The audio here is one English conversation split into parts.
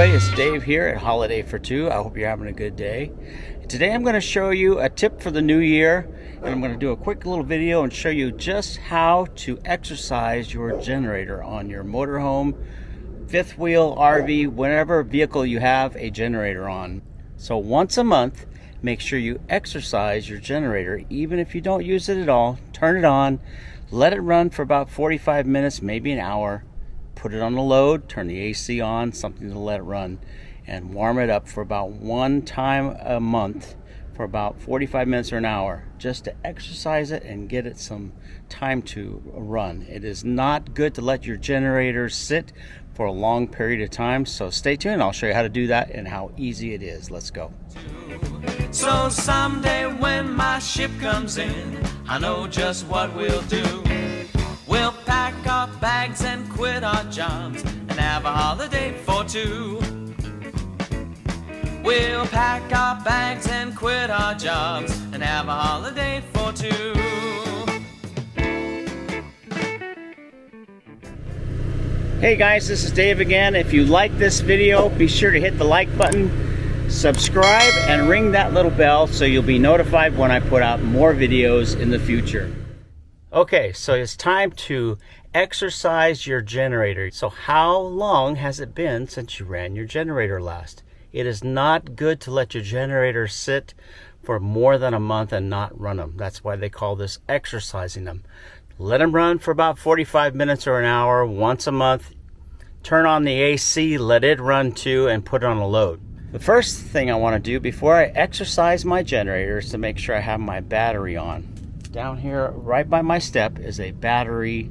everybody, it's Dave here at Holiday for Two. I hope you're having a good day. Today I'm going to show you a tip for the new year, and I'm going to do a quick little video and show you just how to exercise your generator on your motorhome, fifth wheel, RV, whatever vehicle you have a generator on. So once a month, make sure you exercise your generator. Even if you don't use it at all, turn it on, let it run for about 45 minutes, maybe an hour. Put it on the load, turn the AC on, something to let it run, and warm it up for about one time a month for about 45 minutes or an hour, just to exercise it and get it some time to run. It is not good to let your generator sit for a long period of time, so stay tuned. I'll show you how to do that and how easy it is. Let's go. So someday when my ship comes in, I know just what we'll do. We'll pack our bags and quit our jobs and have a holiday for two. We'll pack our bags and quit our jobs and have a holiday for two. Hey guys, this is Dave again. If you like this video, be sure to hit the like button, subscribe, and ring that little bell so you'll be notified when I put out more videos in the future. Okay, so it's time to exercise your generator. So how long has it been since you ran your generator last? It is not good to let your generator sit for more than a month and not run them. That's why they call this exercising them. Let them run for about 45 minutes or an hour once a month. Turn on the AC, let it run too, and put it on a load. The first thing I want to do before I exercise my generator is to make sure I have my battery on. Down here, right by my step, is a battery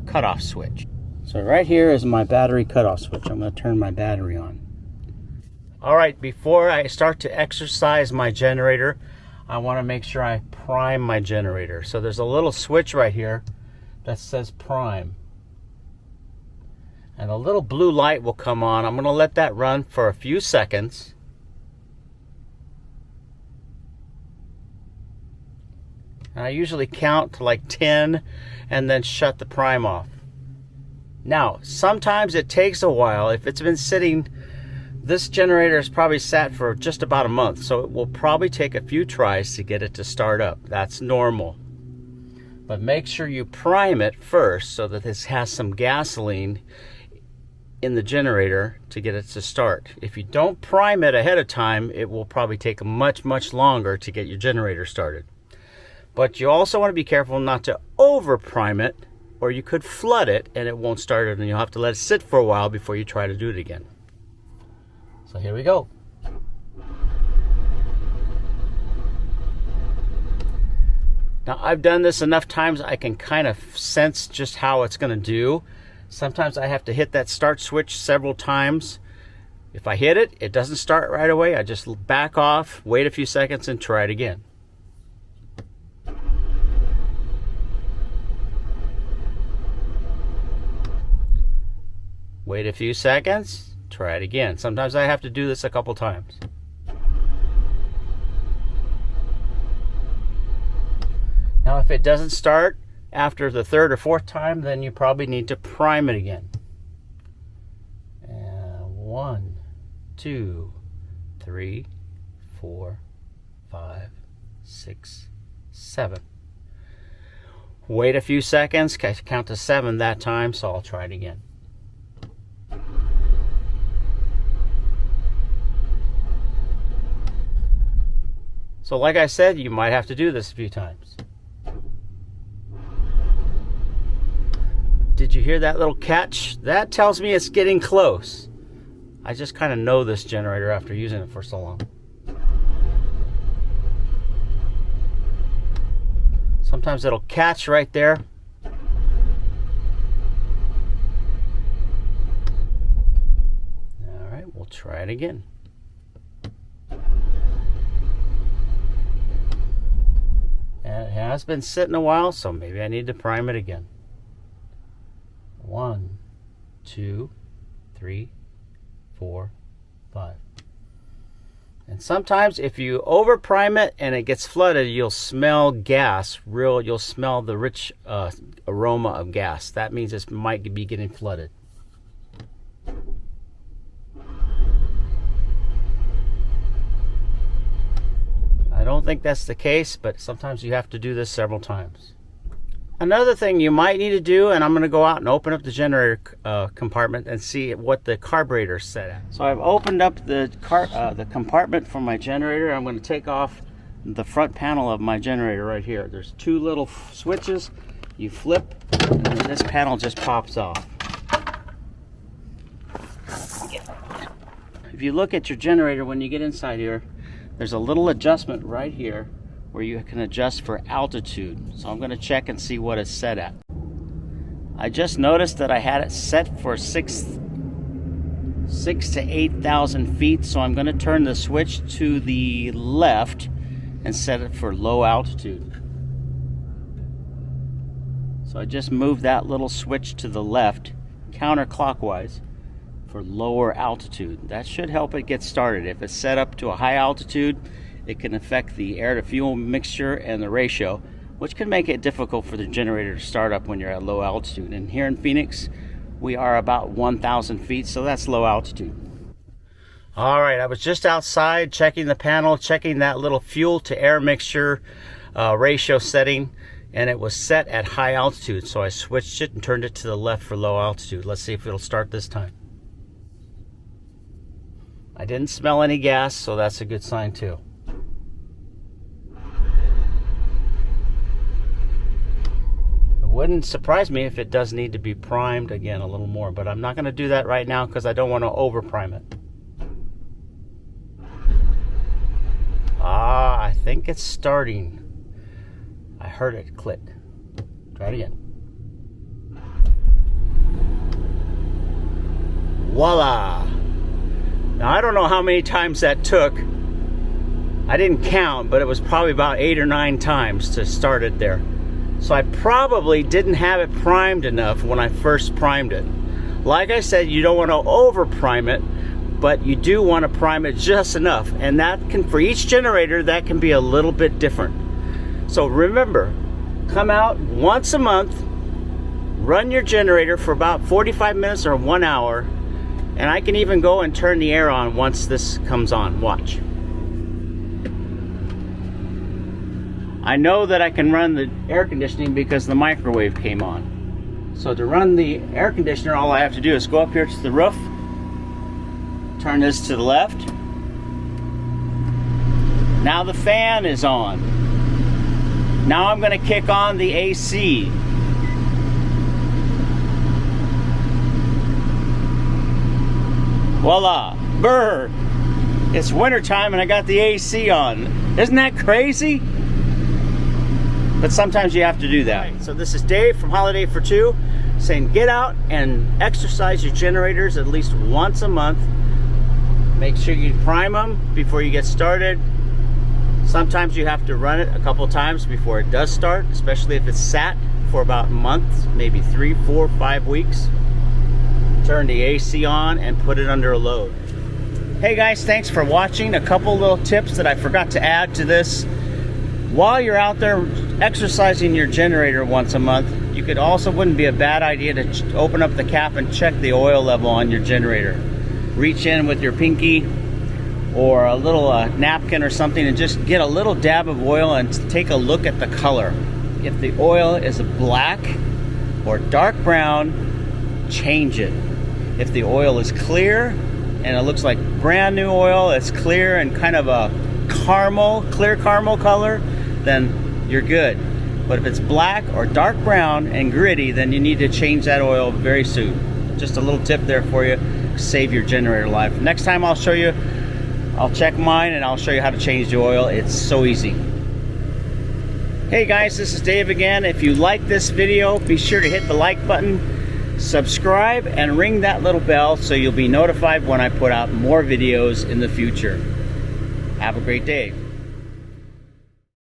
cutoff switch. So right here is my battery cutoff switch. I'm going to turn my battery on. All right, before I start to exercise my generator, I want to make sure I prime my generator. So there's a little switch right here that says prime. And a little blue light will come on. I'm going to let that run for a few seconds. And I usually count to like 10 and then shut the prime off. Now, sometimes it takes a while. If it's been sitting, this generator is probably sat for just about a month, so it will probably take a few tries to get it to start up. That's normal. But make sure you prime it first so that this has some gasoline in the generator to get it to start. If you don't prime it ahead of time, it will probably take much longer to get your generator started. But you also want to be careful not to over prime it, or you could flood it and it won't start it, and you'll have to let it sit for a while before you try to do it again. So here we go. Now I've done this enough times I can kind of sense just how it's going to do. Sometimes I have to hit that start switch several times. If I hit it, it doesn't start right away. I just back off, wait a few seconds, and try it again. Wait a few seconds, try it again. Sometimes I have to do this a couple times. Now if it doesn't start after the third or fourth time, then you probably need to prime it again. And 1, 2, 3, 4, 5, 6, 7. Wait a few seconds, count to 7 that time, so I'll try it again. So like I said, you might have to do this a few times. Did you hear that little catch? That tells me it's getting close. I just kind of know this generator after using it for so long. Sometimes it'll catch right there. All right, we'll try it again. And it has been sitting a while, so maybe I need to prime it again. 1, 2, 3, 4, 5. And sometimes if you over prime it and it gets flooded, you'll smell gas. You'll smell the rich aroma of gas. That means it might be getting flooded. don't think that's the case, but sometimes you have to do this several times. Another thing you might need to do, and I'm going to go out and open up the generator compartment and see what the carburetor is set at. So I've opened up the compartment for my generator. I'm going to take off the front panel of my generator right here. There's two little switches. You flip, and then this panel just pops off. If you look at your generator when you get inside here, there's a little adjustment right here where you can adjust for altitude. So I'm going to check and see what it's set at. I just noticed that I had it set for 6 to 8,000 feet, so I'm going to turn the switch to the left and set it for low altitude. So I just moved that little switch to the left counterclockwise for lower altitude. That should help it get started. If it's set up to a high altitude, it can affect the air to fuel mixture and the ratio, which can make it difficult for the generator to start up when you're at low altitude. And here in Phoenix, we are about 1,000 feet, so that's low altitude. All right, I was just outside checking the panel, checking that little fuel to air mixture ratio setting, and it was set at high altitude. So I switched it and turned it to the left for low altitude. Let's see if it'll start this time. I didn't smell any gas, so that's a good sign too. It wouldn't surprise me if it does need to be primed again a little more, but I'm not going to do that right now because I don't want to over prime it. I think it's starting. I heard it click. Try it again. Voila! Now I don't know how many times that took. I didn't count, but it was probably about 8 or 9 times to start it there. So I probably didn't have it primed enough when I first primed it. Like I said, you don't want to over prime it, but you do want to prime it just enough. And that can, for each generator, that can be a little bit different. So remember, come out once a month, run your generator for about 45 minutes or 1 hour, and I can even go and turn the air on once this comes on. Watch. I know that I can run the air conditioning because the microwave came on. So to run the air conditioner, all I have to do is go up here to the roof, turn this to the left. Now the fan is on. Now I'm going to kick on the AC. Voila! Brr! It's wintertime and I got the AC on. Isn't that crazy? But sometimes you have to do that. So this is Dave from Holiday for Two saying get out and exercise your generators at least once a month. Make sure you prime them before you get started. Sometimes you have to run it a couple times before it does start, especially if it's sat for about a month, maybe 3, 4, 5 weeks. Turn the AC on and put it under a load. Hey guys, thanks for watching. A couple little tips that I forgot to add to this. While you're out there exercising your generator once a month, you could also, wouldn't be a bad idea to open up the cap and check the oil level on your generator. Reach in with your pinky or a little napkin or something and just get a little dab of oil and take a look at the color. If the oil is black or dark brown, change it. If the oil is clear and it looks like brand new oil, it's clear and kind of a clear caramel color, then you're good. But if it's black or dark brown and gritty, then you need to change that oil very soon. Just a little tip there for you. Save your generator life. Next time I'll show you, I'll check mine and I'll show you how to change the oil. It's so easy. Hey guys, this is Dave again. If you like this video, be sure to hit the like button, subscribe, and ring that little bell so you'll be notified when I put out more videos in the future. Have a great day.